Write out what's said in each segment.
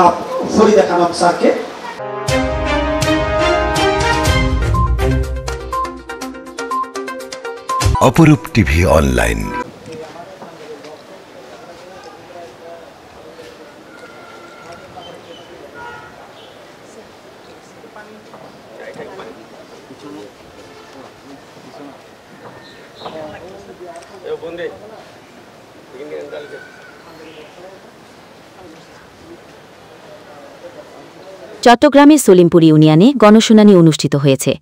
জনাব ফরিদা খানম স্যারকে। অপরূপ টিভি অনলাইন। চট্টগ্রামের সলিমপুর ইউনিয়নে গণশুনানি অনুষ্ঠিত হয়েছে।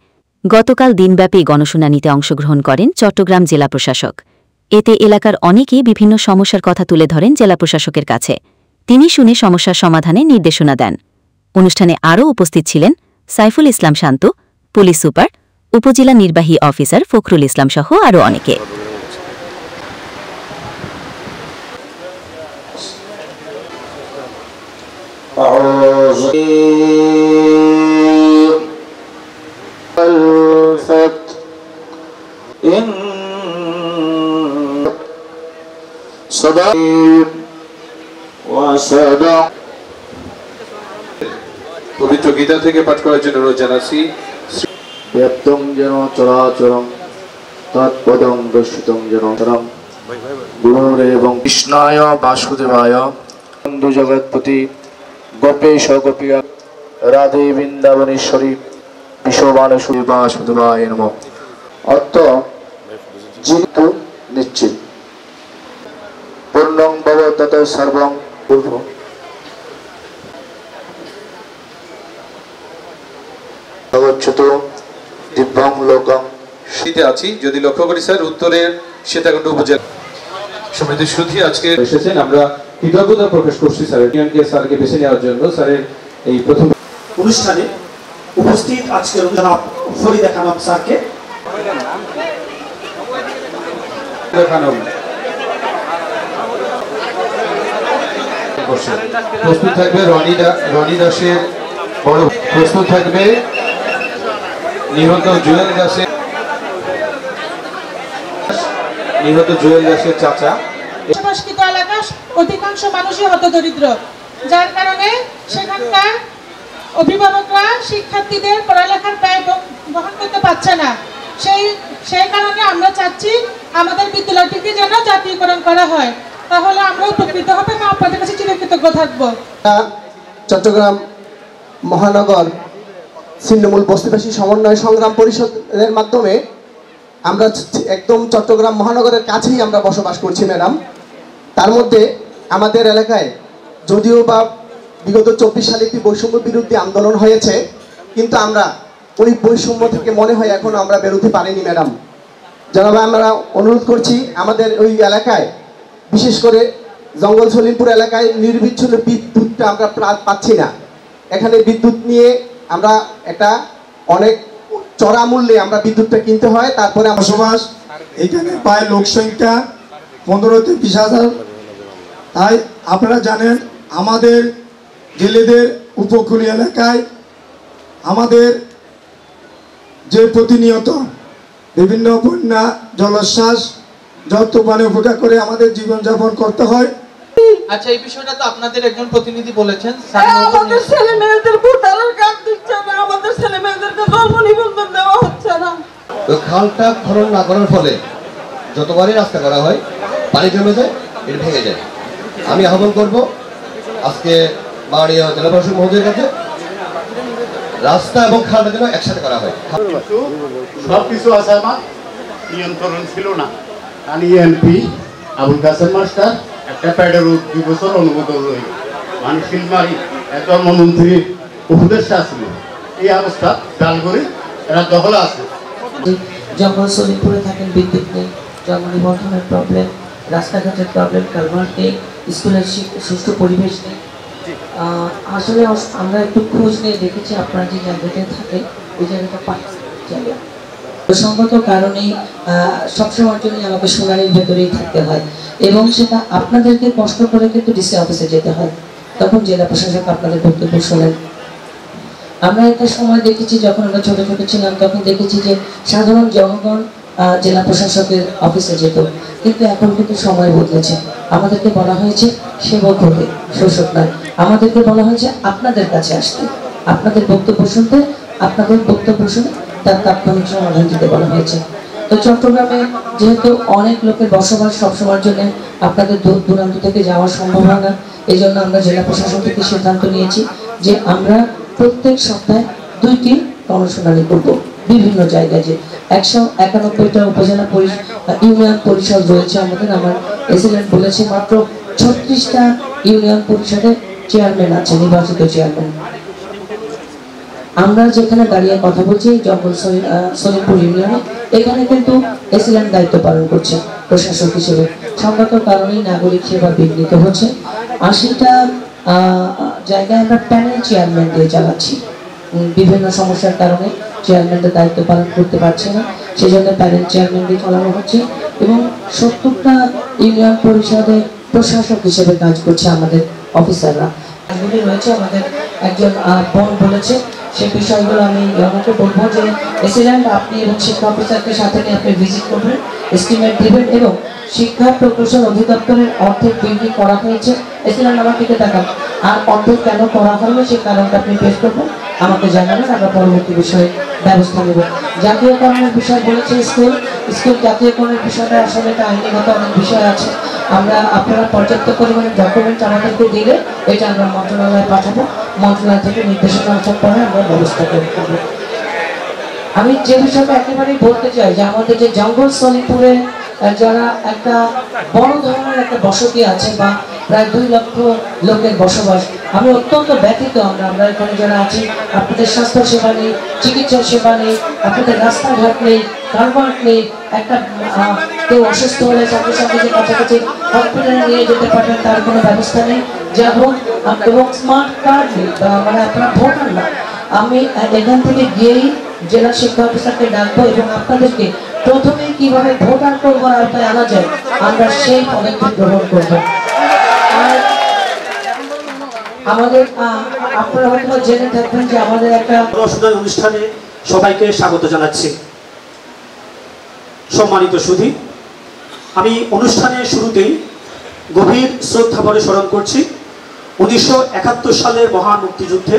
গতকাল দিনব্যাপী গণশুনানিতে অংশগ্রহণ করেন চট্টগ্রাম জেলা প্রশাসক। এতে এলাকার অনেকেই বিভিন্ন সমস্যার কথা তুলে ধরেন জেলা প্রশাসকের কাছে। তিনি শুনে সমস্যার সমাধানের নির্দেশনা দেন। অনুষ্ঠানে আরও উপস্থিত ছিলেন সাইফুল ইসলাম শান্ত, পুলিশ সুপার, উপজেলা নির্বাহী অফিসার ফখরুল ইসলাম সহ আরও অনেকে। পবিত্র গীতা থেকে পাঠ করার জন্য অনুরোধ জানাচ্ছি। ব্যাপ্তং যেন চরাচরং তৎপদং দর্শিতং যেন চরম গুণরে এবং কৃষ্ণায় বাসুদেবায় বন্ধু জগৎপতি গোপেশ গোপিকা রাধে বৃন্দাবনেশ্বরী বিশ্ববানেশ্বরী বাসুদেবায় নমঃ। অর্থ জীবিত নিশ্চিত পূর্ণং ভব তত সর্বং পূর্ব ভগচ্ছুত দিব্যাং লোকং আছি। যদি লক্ষ্য করি স্যার, উত্তরের সীতাকুণ্ড উপজেলা সমিতির সুধী আজকে এসেছেন। আমরা কৃতজ্ঞতা প্রকাশ করছি স্যারকে বেছে নেওয়ার জন্য। স্যারের এই প্রথম অনুষ্ঠানে উপস্থিত আজকের জনাব ফরিদা খানম স্যারকে। প্রস্তুত থাকবে রনি দাসের বড়, প্রস্তুত থাকবে নিহত জুয়েল দাসের চাচা। সংস্কৃত এলাকার অধিকাংশ মানুষই হতদরিদ্র, যার কারণে সেখানকার অভিভাবকরা শিক্ষার্থীদের পড়ালেখার ব্যয় বহন করতে পারছে না। সেই কারণে আমরা চাচ্ছি আমাদের বিদ্যালয়টিকে যেন জাতীয়করণ করা হয়, তাহলে আমরা উপকৃত হবে এবং আপনাদের কাছে চিরকৃতজ্ঞ থাকবো। চট্টগ্রাম মহানগর ছিন্নমূল বস্তিবাসী সমন্বয় সংগ্রাম পরিষদের মাধ্যমে আমরা একদম চট্টগ্রাম মহানগরের কাছেই আমরা বসবাস করছি ম্যাডাম। তার মধ্যে আমাদের এলাকায় যদিও বা বিগত 24 সালে একটি বৈষম্য বিরোধী আন্দোলন হয়েছে, কিন্তু আমরা ওই বৈষম্য থেকে মনে হয় এখন আমরা বেরোতে পারিনি ম্যাডাম। জানাবো আমরা অনুরোধ করছি আমাদের ওই এলাকায়, বিশেষ করে জঙ্গল সলিমপুর এলাকায় নির্বিচ্ছিন্ন বিদ্যুৎটা আমরা পাচ্ছি না। এখানে বিদ্যুৎ নিয়ে আমরা একটা অনেক চড়া মূল্যে আমরা বিদ্যুৎটা কিনতে হয়। তারপরে বসবাস এখানে প্রায় লোকসংখ্যা 15 থেকে 20,000। তাই আপনারা জানেন আমাদের জেলেদের উপকূলীয় এলাকায় আমাদের যে প্রতিনিয়ত বিভিন্ন বন্যা, জলোচ্ছ্বাস, ঝড় তুফানে উপেক্ষা করে আমাদের জীবনযাপন করতে হয়। আচ্ছা, এই বিষয়টা তো আপনাদের একজন প্রতিনিধি বলেছেন, আমাদের ছেলে মেয়েদের ভোটারের কার্ড দিচ্ছে না, আমাদের ছেলে মেয়েদেরকে জন্ম নিবন্ধন দেওয়া হচ্ছে না। তো খালটা খনন না করার ফলে যতবারই রাস্তা করা হয় পানি জমে যায়, এটা ভেঙে যায়। আমি আহ্বান করব আজকে মাননীয় জেলা প্রশাসক মহোদয়ের কাছে রাস্তা এবং খালটা যেন একসাথে করা হয়। সবকিছু আছে, আমার নিয়ন্ত্রণ ছিল না। আমি এমপি আবুল কাসেম মাস্টার একটা প্যাডের 2 বছর অনুমোদন রইল, মানে শিলমারি ধর্মমন্ত্রীর উপদেষ্টা ছিল। এই অবস্থা ডালগড়ি এরা দখল আছে। জঙ্গল সলিমপুরে থাকেন, বিদ্যুৎ নেই, জন্ম নিবন্ধনের প্রবলেম, রাস্তাঘাটের প্রবলেম, কালভার্ট নেই, স্কুলের সুষ্ঠু পরিবেশ নেই। আসলে আমরা একটু খোঁজ নিয়ে দেখেছি আপনারা যে জায়গাটায় থাকেন ওই জায়গাটা পাচ্ছি জায়গা। প্রসঙ্গত কারণেই সবসময়ের জন্য আমাকে শুনানির ভেতরেই থাকতে হয় এবং সেটা আপনাদেরকে কষ্ট করে কিন্তু ডিসি অফিসে যেতে হয়, তখন জেলা প্রশাসক আপনাদের বক্তব্য শোনেন। আমরা একটা সময় দেখেছি যখন আমরা ছোট ছোট ছিলাম তখন দেখেছি যে সাধারণ জনগণ জেলা প্রশাসকের অফিসে যেত, কিন্তু এখন কিন্তু সময় বদলেছে। আমাদেরকে বলা হয়েছে সেবক হতে, শোষক নয়। আমাদেরকে বলা হয়েছে আপনাদের কাছে আসতে, আপনাদের বক্তব্য শুনতে, আপনাদের বক্তব্য শুনে তার তাৎক্ষণিক সমাধান দিতে বলা হয়েছে। তো চট্টগ্রামে যেহেতু অনেক লোকের বসবাস, সবসময়ের জন্য আপনাদের দূর দূরান্ত থেকে যাওয়া সম্ভব হয় না, এই জন্য আমরা জেলা প্রশাসন থেকে সিদ্ধান্ত নিয়েছি যে আমরা প্রত্যেক সপ্তাহে 2টি গণশুনানি করব বিভিন্ন জায়গায়। যে 191টা উপজেলা ইউনিয়ন পরিষদ রয়েছে আমাদের, আমার এসিলেন্ট বলেছে মাত্র 36টা ইউনিয়ন পরিষদের চেয়ারম্যান আছে, নির্বাচিত চেয়ারম্যান। আমরা যেখানে দাঁড়িয়ে কথা বলছি জঙ্গল সলিমপুর ইউনিয়নে, এখানে কিন্তু এসিলেন্ট দায়িত্ব পালন করছে প্রশাসক হিসেবে। সংগত কারণেই নাগরিক সেবা বিঘ্নিত হচ্ছে। 80টা জায়গায় আমরা প্যানেল চেয়ারম্যান দিয়ে চালাচ্ছি, বিভিন্ন সমস্যার কারণে চেয়ারম্যানদের দায়িত্ব পালন করতে পারছে না, সেই জন্য প্যানেল চেয়ারম্যান দিয়ে চালানো হচ্ছে। এবং 70টা ইউনিয়ন পরিষদে প্রশাসক হিসেবে কাজ করছে আমাদের অফিসাররা। এগুলি রয়েছে, আমাদের একজন বোন বলেছে সেই বিষয়গুলো আমি আমাকে বলবো যে এসিলেন্ট আপনি এবং শিক্ষা অফিসারকে সাথে নিয়ে আপনি ভিজিট করবেন, এস্টিমেট দেবেন, এবং শিক্ষা প্রকৌশল অধিদপ্তরের অর্ধেক বিল্ডিং করা হয়েছে, এসিলেন্ট আমার দিকে তাকান, আর অর্ধেক কেন করা হলো সেই কারণটা আপনি পেশ করবেন, আমাকে জানাবেন, আমরা পরবর্তী বিষয়ে ব্যবস্থা নেব। জাতীয়করণের বিষয় বলেছে স্কুল জাতীয়করণের বিষয়টা আসলে একটা আইনগত অনেক বিষয় আছে। আপনারা পর্যাপ্ত পরিমাণে ডকুমেন্ট আমাদেরকে দিলে এটা আমরা মন্ত্রণালয়ে পাঠাবো, মন্ত্রণালয় থেকে নির্দেশনা আসার পরে আমরা ব্যবস্থা করে থাকবো। আমি যে বিষয়টা একেবারেই বলতে চাই যে আমাদের যে জঙ্গল সলিমপুরে যারা একটা বড় ধরনের একটা বসতি আছে বা প্রায় 2 লক্ষ লোকের বসবাস, আমি অত্যন্ত ব্যথিত। আমরা এখানে যারা আছি, আপনাদের স্বাস্থ্য সেবা নেই, চিকিৎসা সেবা নেই, আপনাদের রাস্তাঘাট নেই, কারবাট নেই, একটা কেউ অসুস্থ হলে সঙ্গে সঙ্গে যে কাছাকাছি হসপিটালে নিয়ে যেতে পারেন তার কোনো ব্যবস্থা নেই, যা হোক। এবং স্মার্ট কার্ড নেই, মানে আপনারা ভোটার না। আমি এখান থেকে গিয়েই জেলা শিক্ষা অফিসারকে ডাকবো এবং আপনাদেরকে প্রথমে কিভাবে ভোটার করবার আওতায় আনা যায় আমরা সেই পদক্ষেপ গ্রহণ করবো। আমাদের আপনারা হয়তো জেনে থাকবেন যে আমাদের একটা গণশুনানি অনুষ্ঠানে সবাইকে স্বাগত জানাচ্ছি। সম্মানিত সুধী, আমি অনুষ্ঠানের শুরুতেই গভীর শ্রদ্ধাভরে স্মরণ করছি 1971 সালের মহান মুক্তিযুদ্ধে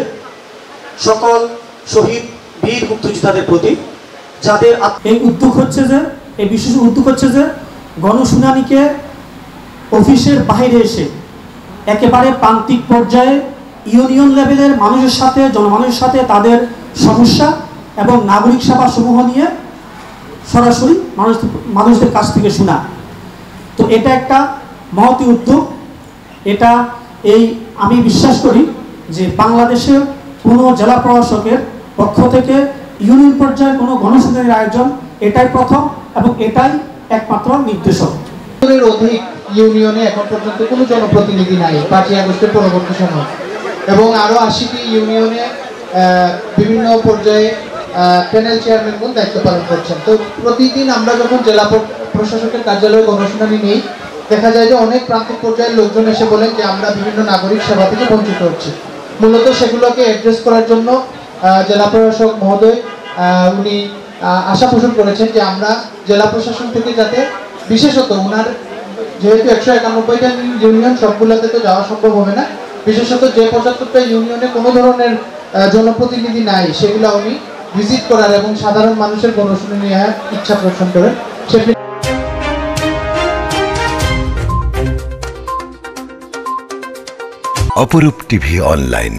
সকল শহীদ বীর মুক্তিযোদ্ধাদের প্রতি, যাদের এই উদ্যোগ হচ্ছে যে এই বিশেষ উদ্যোগ হচ্ছে যে গণশুনানিকে অফিসের বাইরে এসে একেবারে প্রান্তিক পর্যায়ে ইউনিয়ন লেভেলের মানুষের সাথে, জনমানুষের সাথে তাদের সমস্যা এবং নাগরিক সেবা সমূহ নিয়ে সরাসরি মানুষদের কাছ থেকে শোনা। তো এটা একটা মহতী উদ্যোগ। এটা আমি বিশ্বাস করি যে বাংলাদেশের কোনো জেলা প্রশাসকের পক্ষ থেকে ইউনিয়ন পর্যায়ে কোনো গণশুনানির আয়োজন এটাই প্রথম এবং এটাই একমাত্র নির্দেশক। অধিক ইউনিয়নে এখন পর্যন্ত কোনো জনপ্রতিনিধি নাই 5ই আগস্টের পরবর্তী সময়, এবং আরো 80টি ইউনিয়নে বিভিন্ন পর্যায়ে প্যানেল চেয়ারম্যানগণ দায়িত্ব পালন করছেন। তো প্রতিদিন আমরা যখন জেলা প্রশাসকের কার্যালয়ে গণশুনানি নেই, দেখা যায় যে অনেক প্রান্তিক পর্যায়ের লোকজন এসে বলেন যে আমরা বিভিন্ন নাগরিক সেবা থেকে বঞ্চিত হচ্ছি। মূলত সেগুলোকে অ্যাড্রেস করার জন্য জেলা প্রশাসক মহোদয় উনি আশা পোষণ করেছেন যে আমরা জেলা প্রশাসন থেকে যাতে বিশেষত ওনার যেহেতু 191টা ইউনিয়ন, সবগুলোতে তো যাওয়া সম্ভব হবে না, বিশেষত যে 75টা ইউনিয়নে কোনো ধরনের জনপ্রতিনিধি নাই সেগুলো উনি ভিজিট করার এবং সাধারণ মানুষের গণশুনানি নেওয়ার ইচ্ছা পোষণ করেন। অপরূপ টিভি অনলাইন।